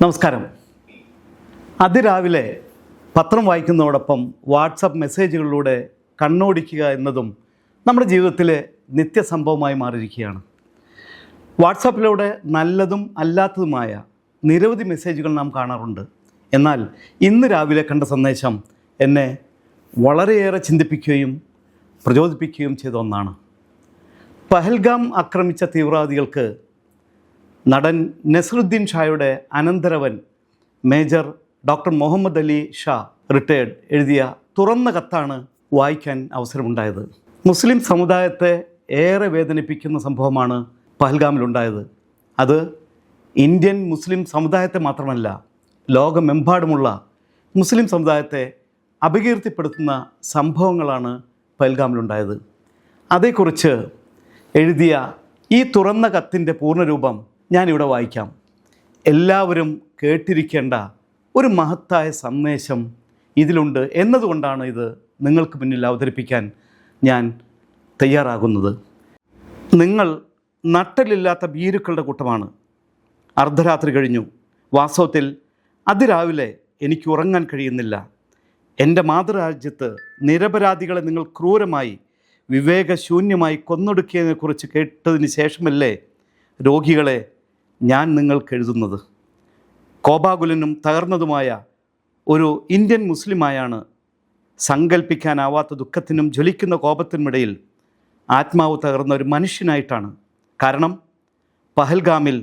നമസ്കാരം. അതിരാവിലെ പത്രം വായിക്കുന്നതോടൊപ്പം വാട്സപ്പ് മെസ്സേജുകളിലൂടെ കണ്ണോടിക്കുക എന്നതും നമ്മുടെ ജീവിതത്തിലെ നിത്യസംഭവമായി മാറിയിരിക്കുകയാണ്. വാട്സാപ്പിലൂടെ നല്ലതും അല്ലാത്തതുമായ നിരവധി മെസ്സേജുകൾ നാം കാണാറുണ്ട്. എന്നാൽ ഇന്ന് രാവിലെ കണ്ട സന്ദേശം എന്നെ വളരെയേറെ ചിന്തിപ്പിക്കുകയും പ്രചോദിപ്പിക്കുകയും ചെയ്ത ഒന്നാണ്. പഹൽഗാം ആക്രമിച്ച തീവ്രവാദികൾക്ക് നടൻ നസറുദ്ദീൻ ഷായുടെ അനന്തരവൻ major doctor Muhammad Ali Shah retired എഴുതിയ തുറന്ന കത്താണ് വായിക്കാൻ അവസരമുണ്ടായത്. മുസ്ലിം സമുദായത്തെ ഏറെ വേദനിപ്പിക്കുന്ന സംഭവമാണ് പഹൽഗാമിലുണ്ടായത്. അത് ഇന്ത്യൻ മുസ്ലിം സമുദായത്തെ മാത്രമല്ല, ലോകമെമ്പാടുമുള്ള മുസ്ലിം സമുദായത്തെ അപകീർത്തിപ്പെടുത്തുന്ന സംഭവങ്ങളാണ് പഹൽഗാമിലുണ്ടായത്. അതേക്കുറിച്ച് എഴുതിയ ഈ തുറന്ന കത്തിൻ്റെ പൂർണ്ണരൂപം ഞാനിവിടെ വായിക്കാം. എല്ലാവരും കേട്ടിരിക്കേണ്ട ഒരു മഹത്തായ സന്ദേശം ഇതിലുണ്ട് എന്നതുകൊണ്ടാണ് ഇത് നിങ്ങൾക്ക് മുന്നിൽ അവതരിപ്പിക്കാൻ ഞാൻ തയ്യാറാകുന്നത്. നിങ്ങൾ നട്ടലില്ലാത്ത ഭീരുക്കളുടെ കൂട്ടമാണ്. അർദ്ധരാത്രി കഴിഞ്ഞു. വാസ്തവത്തിൽ അതിരാവിലെ എനിക്ക് ഉറങ്ങാൻ കഴിയുന്നില്ല. എൻ്റെ മാതൃരാജ്യത്ത് നിരപരാധികളെ നിങ്ങൾ ക്രൂരമായി വിവേകശൂന്യമായി കൊന്നൊടുക്കിയതിനെക്കുറിച്ച് കേട്ടതിന് ശേഷമല്ലേ രോഗികളെ ഞാൻ നിങ്ങൾക്ക് എഴുതുന്നത്. കോപാകുലനും തകർന്നതുമായ ഒരു ഇന്ത്യൻ മുസ്ലിമായാണ് സങ്കല്പിക്കാനാവാത്ത ദുഃഖത്തിനും ജ്വലിക്കുന്ന കോപത്തിനുമിടയിൽ ആത്മാവ് തകർന്ന ഒരു മനുഷ്യനായിട്ടാണ്. കാരണം പഹൽഗാമിൽ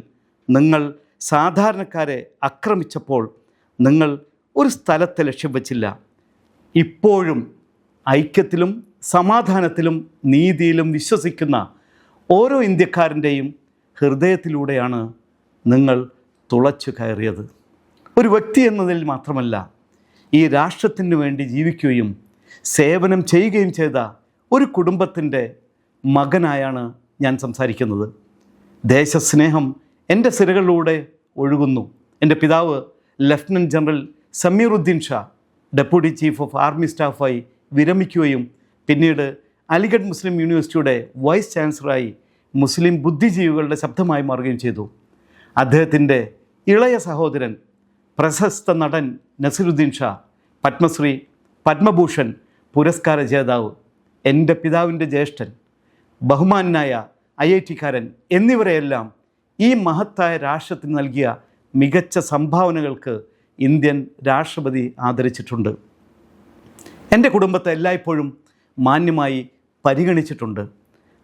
നിങ്ങൾ സാധാരണക്കാരെ ആക്രമിച്ചപ്പോൾ നിങ്ങൾ ഒരു സ്ഥലത്തെ ലക്ഷ്യം വച്ചില്ല. ഇപ്പോഴും ഐക്യത്തിലും സമാധാനത്തിലും നീതിയിലും വിശ്വസിക്കുന്ന ഓരോ ഇന്ത്യക്കാരൻ്റെയും ഹൃദയത്തിലൂടെയാണ് നിങ്ങൾ തുളച്ചു കയറിയത്. ഒരു വ്യക്തി എന്നതിൽ മാത്രമല്ല, ഈ രാഷ്ട്രത്തിന് വേണ്ടി ജീവിക്കുകയും സേവനം ചെയ്യുകയും ചെയ്ത ഒരു കുടുംബത്തിൻ്റെ മകനായാണ് ഞാൻ സംസാരിക്കുന്നത്. ദേശസ്നേഹം എൻ്റെ സിരകളിലൂടെ ഒഴുകുന്നു. എൻ്റെ പിതാവ് lieutenant general Zameeruddin Shah deputy chief of army സ്റ്റാഫായി വിരമിക്കുകയും പിന്നീട് അലിഗഡ് മുസ്ലിം യൂണിവേഴ്സിറ്റിയുടെ വൈസ് ചാൻസലറായി മുസ്ലിം ബുദ്ധിജീവികളുടെ ശബ്ദമായി മാറുകയും ചെയ്തു. അദ്ദേഹത്തിൻ്റെ ഇളയ സഹോദരൻ പ്രശസ്ത നടൻ നസറുദ്ദീൻ ഷാ പത്മശ്രീ, പത്മഭൂഷൺ പുരസ്കാര ജേതാവ്, എൻ്റെ പിതാവിൻ്റെ ജ്യേഷ്ഠൻ, ബഹുമാനായ IIT-കാരൻ എന്നിവരെയെല്ലാം ഈ മഹത്തായ രാഷ്ട്രത്തിന് നൽകിയ മികച്ച സംഭാവനകൾക്ക് ഇന്ത്യൻ രാഷ്ട്രപതി ആദരിച്ചിട്ടുണ്ട്. എൻ്റെ കുടുംബത്തെ എല്ലായ്പ്പോഴും മാന്യമായി പരിഗണിച്ചിട്ടുണ്ട്.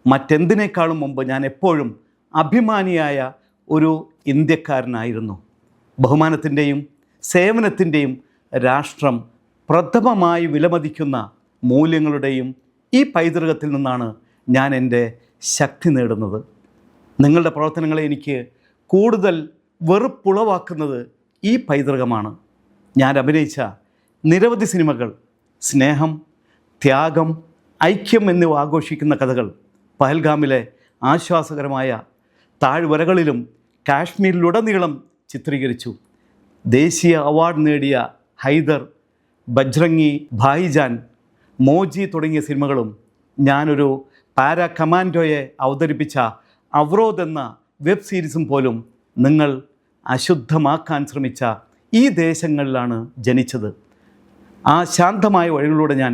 മറ്റെന്തിനേക്കാളും മുമ്പ് ഞാൻ എപ്പോഴും അഭിമാനിയായ ഒരു ഇന്ത്യക്കാരനായിരുന്നു. ബഹുമാനത്തിൻ്റെയും സേവനത്തിൻ്റെയും രാഷ്ട്രം പ്രഥമമായി വിലമതിക്കുന്ന മൂല്യങ്ങളുടെയും ഈ പൈതൃകത്തിൽ നിന്നാണ് ഞാൻ എൻ്റെ ശക്തി നേടുന്നത്. നിങ്ങളുടെ പ്രവർത്തനങ്ങളെ എനിക്ക് കൂടുതൽ വെറുപ്പുളവാക്കുന്നത് ഈ പൈതൃകമാണ്. ഞാൻ അഭിനയിച്ച നിരവധി സിനിമകൾ സ്നേഹം, ത്യാഗം, ഐക്യം എന്നിവ ആഘോഷിക്കുന്ന കഥകൾ പഹൽഗാമിലെ ആശ്വാസകരമായ താഴ്വരകളിലും കാശ്മീരിലുടനീളം ചിത്രീകരിച്ചു. ദേശീയ അവാർഡ് നേടിയ ഹൈദർ, ബജ്രംഗി ഭായിജാൻ, മോജി തുടങ്ങിയ സിനിമകളും ഞാനൊരു പാരാ കമാൻഡോയെ അവതരിപ്പിച്ച അവ്രോദ് എന്ന വെബ് സീരീസും പോലും നിങ്ങൾ അശുദ്ധമാക്കാൻ ശ്രമിച്ച ഈ ദേശങ്ങളിലാണ് ജനിച്ചത്. ആ ശാന്തമായ വഴികളിലൂടെ ഞാൻ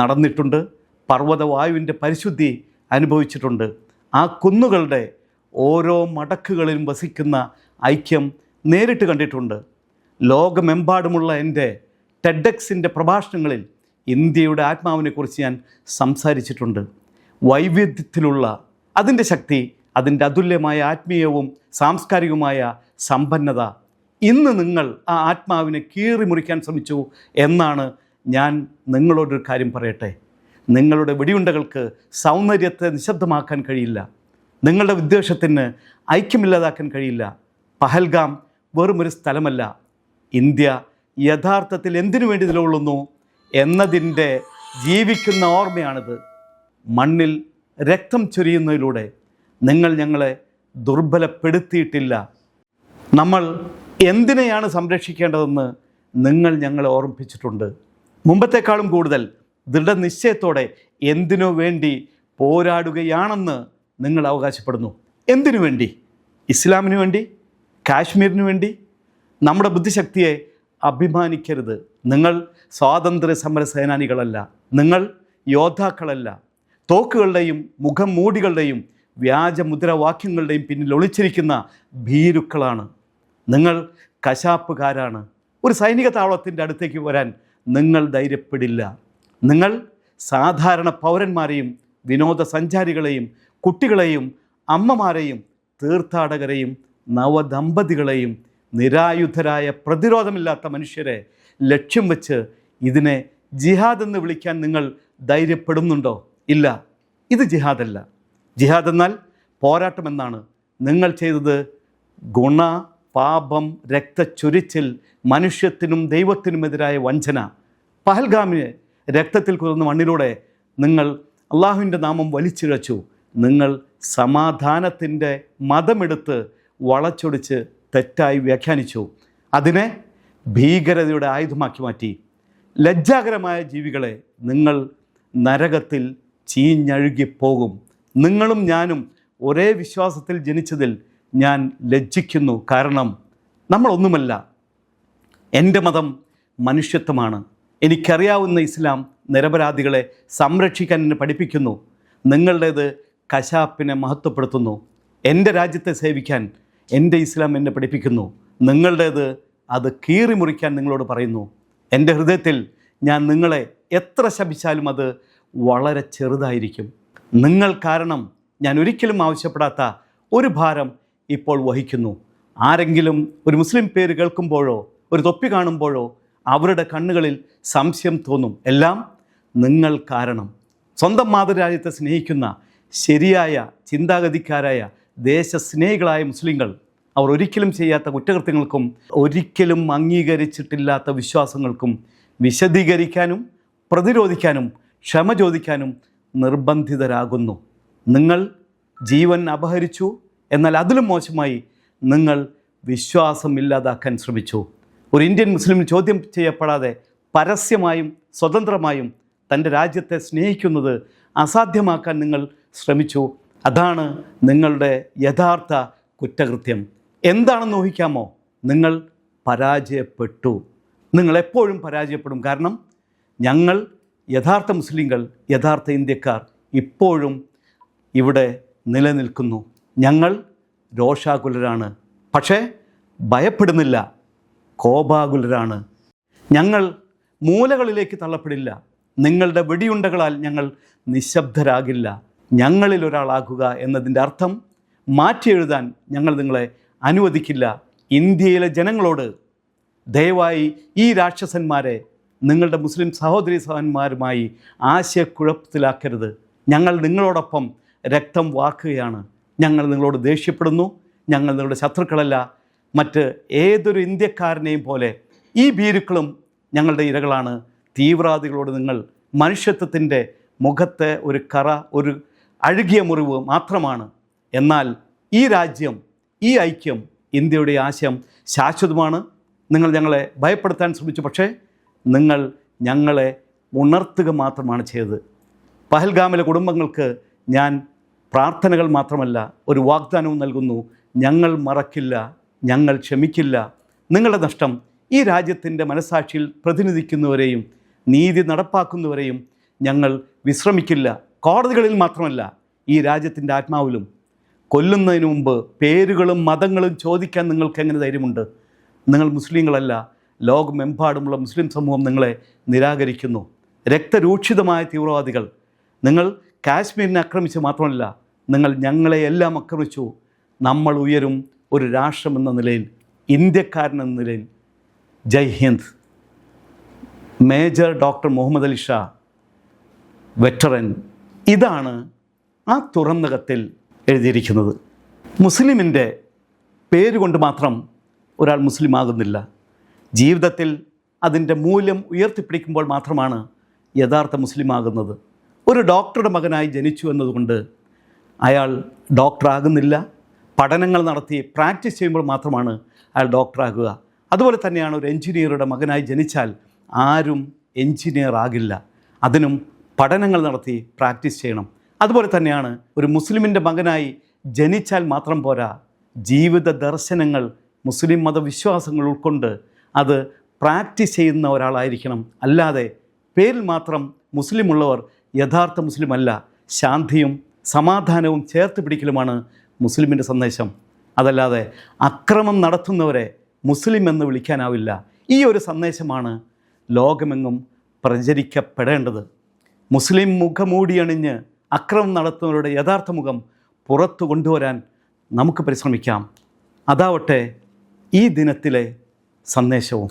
നടന്നിട്ടുണ്ട്. പർവ്വതവായുവിൻ്റെ പരിശുദ്ധി അനുഭവിച്ചിട്ടുണ്ട്. ആ കുന്നുകളുടെ ഓരോ മടക്കുകളിലും വസിക്കുന്ന ഐക്യം നേരിട്ട് കണ്ടിട്ടുണ്ട്. ലോകമെമ്പാടുമുള്ള എൻ്റെ ടെഡെക്സിൻ്റെ പ്രഭാഷണങ്ങളിൽ ഇന്ത്യയുടെ ആത്മാവിനെക്കുറിച്ച് ഞാൻ സംസാരിച്ചിട്ടുണ്ട്. വൈവിധ്യത്തിലുള്ള അതിൻ്റെ ശക്തി, അതിൻ്റെ അതുല്യമായ ആത്മീയവും സാംസ്കാരികവുമായ സമ്പന്നത, ഇന്ന് നിങ്ങൾ ആ ആത്മാവിനെ കീറി മുറിക്കാൻ ശ്രമിച്ചു എന്നാണ് ഞാൻ നിങ്ങളോടൊരു കാര്യം പറയട്ടെ. നിങ്ങളുടെ വെടിയുണ്ടകൾക്ക് സൗന്ദര്യത്തെ നിശബ്ദമാക്കാൻ കഴിയില്ല. നിങ്ങളുടെ വിദ്വേഷത്തിന് ഐക്യമില്ലാതാക്കാൻ കഴിയില്ല. പഹൽഗാം വെറുമൊരു സ്ഥലമല്ല. ഇന്ത്യ യഥാർത്ഥത്തിൽ എന്തിനു വേണ്ടി നിലകൊള്ളുന്നു എന്നതിൻ്റെ ജീവിക്കുന്ന ഓർമ്മയാണിത്. മണ്ണിൽ രക്തം ചൊരിയുന്നതിലൂടെ നിങ്ങൾ ഞങ്ങളെ ദുർബലപ്പെടുത്തിയിട്ടില്ല. നമ്മൾ എന്തിനെയാണ് സംരക്ഷിക്കേണ്ടതെന്ന് നിങ്ങൾ ഞങ്ങളെ ഓർമ്മിപ്പിച്ചിട്ടുണ്ട്. മുമ്പത്തെക്കാളും കൂടുതൽ ദൃഢനിശ്ചയത്തോടെ എന്തിനു വേണ്ടി പോരാടുകയാണെന്ന് നിങ്ങൾ അവകാശപ്പെടുന്നു. എന്തിനു വേണ്ടി? ഇസ്ലാമിന് വേണ്ടി? കാശ്മീരിന് വേണ്ടി? നമ്മുടെ ബുദ്ധിശക്തിയെ അഭിമാനിക്കരുത്. നിങ്ങൾ സ്വാതന്ത്ര്യ സമര സേനാനികളല്ല, നിങ്ങൾ യോദ്ധാക്കളല്ല. തോക്കുകളുടെയും മുഖം മൂടികളുടെയും വ്യാജ മുദ്രാവാക്യങ്ങളുടെയും പിന്നിൽ ഒളിച്ചിരിക്കുന്ന ഭീരുക്കളാണ്. നിങ്ങൾ കശാപ്പുകാരാണ്. ഒരു സൈനിക താവളത്തിൻ്റെ അടുത്തേക്ക് വരാൻ നിങ്ങൾ ധൈര്യപ്പെടില്ല. നിങ്ങൾ സാധാരണ പൗരന്മാരെയും വിനോദസഞ്ചാരികളെയും കുട്ടികളെയും അമ്മമാരെയും തീർത്ഥാടകരെയും നവദമ്പതികളെയും നിരായുധരായ പ്രതിരോധമില്ലാത്ത മനുഷ്യരെ ലക്ഷ്യം വെച്ച് ഇതിനെ ജിഹാദ് എന്ന് വിളിക്കാൻ നിങ്ങൾ ധൈര്യപ്പെടുന്നുണ്ടോ? ഇല്ല, ഇത് ജിഹാദല്ല. ജിഹാദ് എന്നാൽ പോരാട്ടമെന്നാണ്. നിങ്ങൾ ചെയ്തത് ഗുണ, പാപം, രക്തച്ചൊരിച്ചിൽ, മനുഷ്യത്തിനും ദൈവത്തിനുമെതിരായ വഞ്ചന. പഹൽഗാമിന് രക്തത്തിൽ കുതിർന്ന മണ്ണിലൂടെ നിങ്ങൾ അള്ളാഹുവിൻ്റെ നാമം വലിച്ചിഴച്ചു. നിങ്ങൾ സമാധാനത്തിൻ്റെ മതമെടുത്ത് വളച്ചൊടിച്ച് തെറ്റായി വ്യാഖ്യാനിച്ചു. അതിനെ ഭീകരതയുടെ ആയുധമാക്കി മാറ്റി. ലജ്ജാകരമായ ജീവികളെ, നിങ്ങൾ നരകത്തിൽ ചീഞ്ഞഴുകിപ്പോകും. നിങ്ങളും ഞാനും ഒരേ വിശ്വാസത്തിൽ ജനിച്ചതിൽ ഞാൻ ലജ്ജിക്കുന്നു. കാരണം നമ്മളൊന്നുമല്ല. എൻ്റെ മതം മനുഷ്യത്വമാണ്. എനിക്കറിയാവുന്ന ഇസ്ലാം നിരപരാധികളെ സംരക്ഷിക്കാൻ എന്നെ പഠിപ്പിക്കുന്നു. നിങ്ങളുടേത് കശാപ്പിനെ മഹത്വപ്പെടുത്തുന്നു. എൻ്റെ രാജ്യത്തെ സേവിക്കാൻ എൻ്റെ ഇസ്ലാം എന്നെ പഠിപ്പിക്കുന്നു. നിങ്ങളുടേത് അത് കീറി മുറിക്കാൻ നിങ്ങളോട് പറയുന്നു. എൻ്റെ ഹൃദയത്തിൽ ഞാൻ നിങ്ങളെ എത്ര ശപിച്ചാലും അത് വളരെ ചെറുതായിരിക്കും. നിങ്ങൾ കാരണം ഞാൻ ഒരിക്കലും ആവശ്യപ്പെടാത്ത ഒരു ഭാരം ഇപ്പോൾ വഹിക്കുന്നു. ആരെങ്കിലും ഒരു മുസ്ലിം പേര് കേൾക്കുമ്പോഴോ ഒരു തൊപ്പി കാണുമ്പോഴോ അവരുടെ കണ്ണുകളിൽ സംശയം തോന്നും. എല്ലാം നിങ്ങൾ കാരണം. സ്വന്തം മാതൃരാജ്യത്തെ സ്നേഹിക്കുന്ന ശരിയായ ചിന്താഗതിക്കാരായ ദേശസ്നേഹികളായ മുസ്ലിങ്ങൾ അവർ ഒരിക്കലും ചെയ്യാത്ത കുറ്റകൃത്യങ്ങൾക്കും ഒരിക്കലും അംഗീകരിച്ചിട്ടില്ലാത്ത വിശ്വാസങ്ങൾക്കും വിശദീകരിക്കാനും പ്രതിരോധിക്കാനും ക്ഷമ ചോദിക്കാനും നിർബന്ധിതരാകുന്നു. നിങ്ങൾ ജീവൻ അപഹരിച്ചു, എന്നാൽ അതിലും മോശമായി നിങ്ങൾ വിശ്വാസം ഇല്ലാതാക്കാൻ ശ്രമിച്ചു. ഒരു ഇന്ത്യൻ മുസ്ലിം ചോദ്യം ചെയ്യപ്പെടാതെ പരസ്യമായും സ്വതന്ത്രമായും തൻ്റെ രാജ്യത്തെ സ്നേഹിക്കുന്നത് അസാധ്യമാക്കാൻ നിങ്ങൾ ശ്രമിച്ചു. അതാണ് നിങ്ങളുടെ യഥാർത്ഥ കുറ്റകൃത്യം. എന്താണെന്ന് ഊഹിക്കാമോ? നിങ്ങൾ പരാജയപ്പെട്ടു. നിങ്ങളെപ്പോഴും പരാജയപ്പെടും. കാരണം ഞങ്ങൾ യഥാർത്ഥ മുസ്ലിങ്ങൾ, യഥാർത്ഥ ഇന്ത്യക്കാർ ഇപ്പോഴും ഇവിടെ നിലനിൽക്കുന്നു. ഞങ്ങൾ രോഷാകുലരാണ്, പക്ഷേ ഭയപ്പെടുന്നില്ല, കോപാകുലരാണ്. ഞങ്ങൾ മൂലകളിലേക്ക് തള്ളപ്പെടില്ല. നിങ്ങളുടെ വെടിയുണ്ടകളാൽ ഞങ്ങൾ നിശബ്ദരാകില്ല. ഞങ്ങളിൽ ഒരാളാകുക എന്നതിൻ്റെ അർത്ഥം മാറ്റി എഴുതാൻ ഞങ്ങൾ നിങ്ങളെ അനുവദിക്കില്ല. ഇന്ത്യയിലെ ജനങ്ങളോട് ദയവായി ഈ രാക്ഷസന്മാരെ നിങ്ങളുടെ മുസ്ലിം സഹോദരി സഹോദരന്മാരുമായി ആശയക്കുഴപ്പത്തിലാക്കരുത്. ഞങ്ങൾ നിങ്ങളോടൊപ്പം രക്തം വാക്കുകയാണ്. ഞങ്ങൾ നിങ്ങളോട് ദേഷ്യപ്പെടുന്നു. ഞങ്ങൾ നിങ്ങളുടെ ശത്രുക്കളല്ല. മറ്റ് ഏതൊരു ഇന്ത്യക്കാരനെയും പോലെ ഈ ഭീരുക്കളും ഞങ്ങളുടെ ഇരകളാണ്. തീവ്രവാദികളോട് നിങ്ങൾ മനുഷ്യത്വത്തിൻ്റെ മുഖത്തെ ഒരു കറ, ഒരു അഴുകിയ മുറിവ് മാത്രമാണ്. എന്നാൽ ഈ രാജ്യം, ഈ ഐക്യം, ഇന്ത്യയുടെ ആശയം ശാശ്വതമാണ്. നിങ്ങൾ ഞങ്ങളെ ഭയപ്പെടുത്താൻ ശ്രമിച്ചു, പക്ഷേ നിങ്ങൾ ഞങ്ങളെ ഉണർത്തുക മാത്രമാണ് ചെയ്തത്. പഹൽഗാമിലെ കുടുംബങ്ങൾക്ക് ഞാൻ പ്രാർത്ഥനകൾ മാത്രമല്ല ഒരു വാഗ്ദാനവും നൽകുന്നു. ഞങ്ങൾ മറക്കില്ല, ഞങ്ങൾ ക്ഷമിക്കില്ല. നിങ്ങളുടെ നഷ്ടം ഈ രാജ്യത്തിൻ്റെ മനസാക്ഷിയിൽ പ്രതിനിധിക്കുന്നവരെയും നീതി നടപ്പാക്കുന്നവരെയും ഞങ്ങൾ വിശ്രമിക്കില്ല. കോടതികളിൽ മാത്രമല്ല, ഈ രാജ്യത്തിൻ്റെ ആത്മാവിലും. കൊല്ലുന്നതിന് മുമ്പ് പേരുകളും മതങ്ങളും ചോദിക്കാൻ നിങ്ങൾക്ക് എങ്ങനെ ധൈര്യമുണ്ട്? നിങ്ങൾ മുസ്ലിങ്ങളല്ല. ലോകമെമ്പാടുമുള്ള മുസ്ലിം സമൂഹം നിങ്ങളെ നിരാകരിക്കുന്നു. രക്തരൂക്ഷിതമായ തീവ്രവാദികൾ. നിങ്ങൾ കാശ്മീരിനെ ആക്രമിച്ച് മാത്രമല്ല, നിങ്ങൾ ഞങ്ങളെയെല്ലാം ആക്രമിച്ചു. നമ്മൾ ഉയരും ഒരു രാഷ്ട്രമെന്ന നിലയിൽ, ഇന്ത്യക്കാരനെന്ന നിലയിൽ. Jai Hind. Major doctor Muhammad Ali Shah, veteran. ഇതാണ് ആ തുറന്ന കത്തിൽ എഴുതിയിരിക്കുന്നത്. മുസ്ലിമിൻ്റെ പേരുകൊണ്ട് മാത്രം ഒരാൾ മുസ്ലിം ആകുന്നില്ല. ജീവിതത്തിൽ അതിൻ്റെ മൂല്യം ഉയർത്തിപ്പിടിക്കുമ്പോൾ മാത്രമാണ് യഥാർത്ഥ മുസ്ലിം ആകുന്നത്. ഒരു ഡോക്ടറുടെ മകനായി ജനിച്ചു എന്നതുകൊണ്ട് അയാൾ ഡോക്ടറാകുന്നില്ല. പഠനങ്ങൾ നടത്തി പ്രാക്ടീസ് ചെയ്യുമ്പോൾ മാത്രമാണ് അയാൾ ഡോക്ടറാകുക. അതുപോലെ തന്നെയാണ് ഒരു എൻജിനീയറുടെ മകനായി ജനിച്ചാൽ ആരും എൻജിനീയർ ആകില്ല. അതിനും പഠനങ്ങൾ നടത്തി പ്രാക്ടീസ് ചെയ്യണം. അതുപോലെ തന്നെയാണ് ഒരു മുസ്ലിമിൻ്റെ മകനായി ജനിച്ചാൽ മാത്രം പോരാ, ജീവിത ദർശനങ്ങൾ മുസ്ലിം മതവിശ്വാസങ്ങൾ ഉൾക്കൊണ്ട് അത് പ്രാക്ടീസ് ചെയ്യുന്ന ഒരാളായിരിക്കണം. അല്ലാതെ പേരിൽ മാത്രം മുസ്ലിമുള്ളവർ യഥാർത്ഥ മുസ്ലിം അല്ല. ശാന്തിയും സമാധാനവും ചേർത്ത് പിടിക്കലുമാണ് മുസ്ലിമിൻ്റെ സന്ദേശം. അതല്ലാതെ അക്രമം നടത്തുന്നവരെ മുസ്ലിം എന്ന് വിളിക്കാനാവില്ല. ഈ ഒരു സന്ദേശമാണ് ലോകമെങ്ങും പ്രചരിക്കപ്പെടേണ്ടത്. മുസ്ലിം മുഖമൂടിയണിഞ്ഞ് അക്രമം നടത്തുന്നവരുടെ യഥാർത്ഥ മുഖം പുറത്തു കൊണ്ടുവരാൻ നമുക്ക് പരിശ്രമിക്കാം. അതാവട്ടെ ഈ ദിനത്തിലെ സന്ദേശവും.